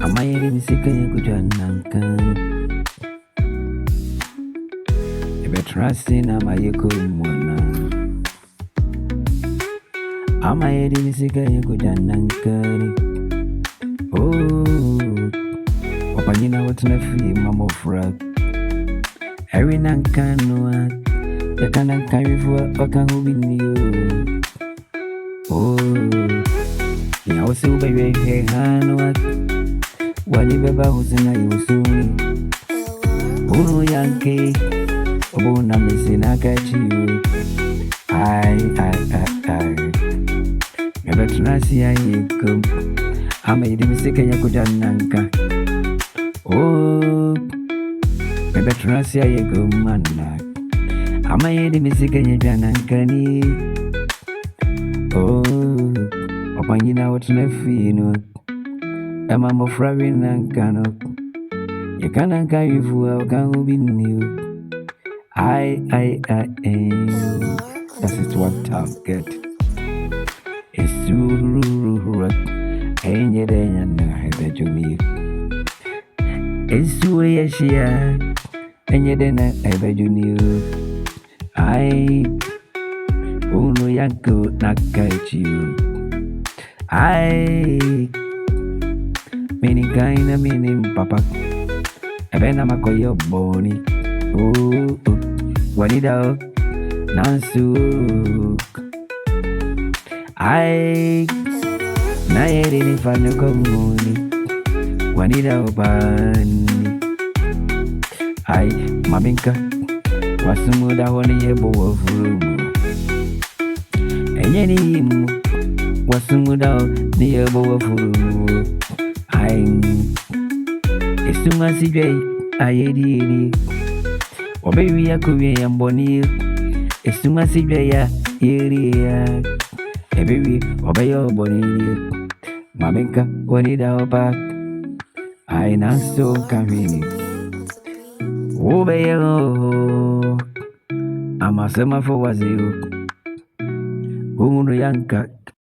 Amayeri bisikanye kujanankan Ebetrasti na mayeko mwana Amayeri bisikanye kujanankan Oh Wapanyina watuna fi mamofra Eri nankanwa Yakanankarifwa wakahubiniyo Oh Nyawase ubewe hehanwa Wali beba husina yusuni Unu yanke Obuna misina kachiyo Ay Mebe tunasi ya yikum Ama yidi misike ya kujananka Oh Mebe tunasi ya yikum mana Ama yidi misike ya jananka ni Oh Wapangina watunafino Ema mofrawi nankano Yakananka yifua wakahubiniyo Ay That is what I've got Esuru Enye denya na hebe juni Esuru yeshia Enye denya hebe juni Ay Unu yanko nakaichiyo Ay Meaning kinda meaning papa Ebena makoyo boni Oh Wanida Nansuk Ay Na yeri ni fanu komuni Wanida obani Ay Maminka Wasumuda honi yebo wafurumu Enye ni imu Wasumuda ni yebo wafurumu Ay Esuma sijwe ayedi Obewi ya kuwe ya mboni Esuma sijwe ya yeri ya Ebewi obeyo boni Mabenka wanida opak Ay nanso kamini Obeyo Amasema fo waziyo Unu yanka